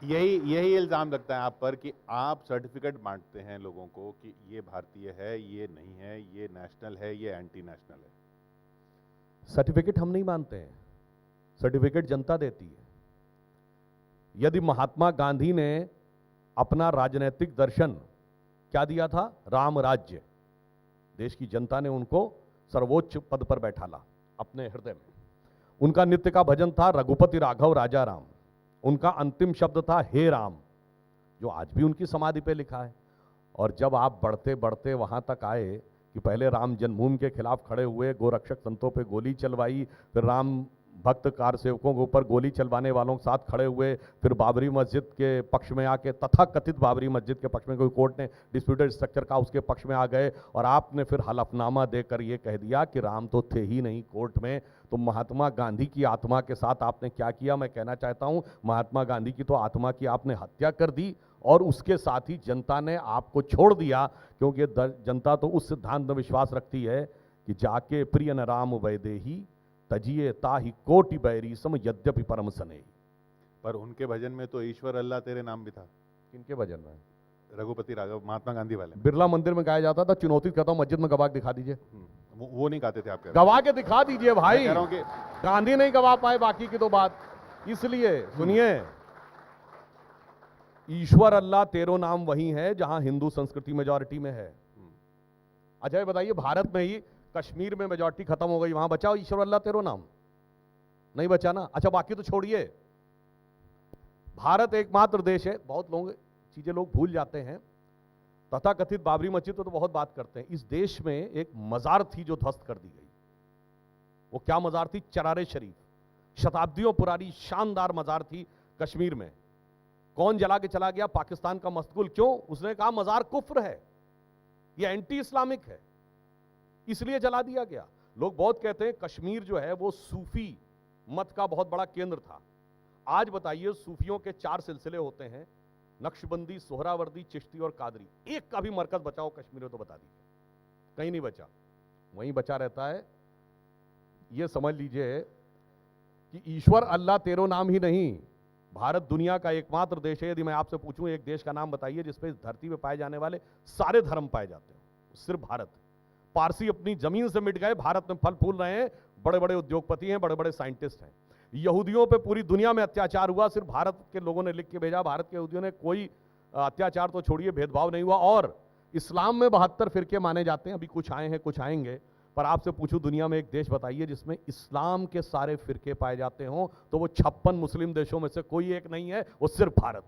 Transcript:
यही यही इल्ज़ाम लगता है आप पर कि आप सर्टिफिकेट बांटते हैं लोगों को कि ये भारतीय है, ये नहीं है, ये नेशनल है, ये एंटी नेशनल है। सर्टिफिकेट हम नहीं मानते हैं, सर्टिफिकेट जनता देती है। यदि महात्मा गांधी ने अपना राजनीतिक दर्शन क्या दिया था? राम राज्य। देश की जनता ने उनको सर्वोच्च पद पर बैठाला अपने हृदय में। उनका नित्य का भजन था रघुपति राघव राजा राम। उनका अंतिम शब्द था हे राम, जो आज भी उनकी समाधि पे लिखा है। और जब आप बढ़ते बढ़ते वहां तक आए कि पहले राम जन्मभूमि के खिलाफ खड़े हुए, गोरक्षक संतों पे गोली चलवाई, फिर राम भक्त कार सेवकों के ऊपर गोली चलवाने वालों के साथ खड़े हुए, फिर बाबरी मस्जिद के पक्ष में आके, तथा कथित बाबरी मस्जिद के पक्ष में, कोई कोर्ट ने डिस्प्यूटेड स्ट्रक्चर का उसके पक्ष में आ गए, और आपने फिर हलफनामा देकर ये कह दिया कि राम तो थे ही नहीं कोर्ट में। तो महात्मा गांधी की आत्मा के साथ आपने क्या किया? मैं कहना चाहता हूं, महात्मा गांधी की तो आत्मा की आपने हत्या कर दी, और उसके साथ ही जनता ने आपको छोड़ दिया, क्योंकि जनता तो उस सिद्धांत में विश्वास रखती है कि जाके प्रिय न राम वैदेही तजिए ताहि कोटि बैरी सम यद्यपि परम सने। पर उनके भजन में तो ईश्वर अल्लाह तेरे नाम भी था। किनके भजन में? रघुपति राघव, महात्मा गांधी वाले। बिरला मंदिर में गाया जाता था। चुनौती करता हूं, मस्जिद में गवाह दिखा दीजिए। वो नहीं गाते थे आप? गवाह के दिखा दीजिए भाई। कह रहा हूं कि गांधी नहीं गवा पाए, बाकी की तो बात। इसलिए सुनिए, ईश्वर अल्लाह तेरो नाम वही है जहां हिंदू संस्कृति मेजॉरिटी में है। अच्छा बताइए, भारत में ही कश्मीर में मेजॉरिटी खत्म हो गई, वहां बचा ईश्वर अल्लाह तेरो नाम? नहीं बचा ना। अच्छा बाकी तो छोड़िए, भारत एकमात्र देश है, बहुत लोग चीजें लोग भूल जाते हैं, तथाकथित बाबरी मस्जिद तो बहुत बात करते हैं। इस देश में एक मजार थी जो ध्वस्त कर दी गई। वो क्या मजार थी? चरारे शरीफ, शताब्दियों पुरानी शानदार मजार थी कश्मीर में। कौन जला के चला गया? पाकिस्तान का मस्तगुल। क्यों? उसने कहा मजार कुफ्र है, ये एंटी इस्लामिक है, इसलिए जला दिया गया। लोग बहुत कहते हैं कश्मीर जो है वो सूफी मत का बहुत बड़ा केंद्र था। आज बताइए, सूफियों के 4 सिलसिले होते हैं, नक्शबंदी, सोहरावर्दी, चिश्ती और कादरी। एक का भी मरकज बचाओ कश्मीर में तो बता दीजिए। कहीं नहीं बचा। वहीं बचा रहता है। यह समझ लीजिए कि ईश्वर अल्लाह तेरो नाम ही नहीं, भारत दुनिया का एकमात्र देश है। यदि मैं आपसे पूछूं एक देश का नाम बताइए जिसपे इस धरती पे पाए जाने वाले सारे धर्म पाए जाते हैं, सिर्फ भारत। पारसी अपनी जमीन से मिट गए, भारत में फल फूल रहे हैं, बड़े बड़े उद्योगपति हैं, बड़े बड़े साइंटिस्ट हैं। यहूदियों पे पूरी दुनिया में अत्याचार हुआ, सिर्फ भारत के लोगों ने लिख के भेजा, भारत के यहूदियों ने कोई अत्याचार तो छोड़िए, भेदभाव नहीं हुआ। और इस्लाम में 72 फिरके माने जाते हैं, अभी कुछ आए हैं कुछ आएंगे। पर आपसे पूछूं दुनिया में एक देश बताइए जिसमें इस्लाम के सारे फिरके पाए जाते हों, तो वो 56 मुस्लिम देशों में से कोई एक नहीं है, वो सिर्फ भारत।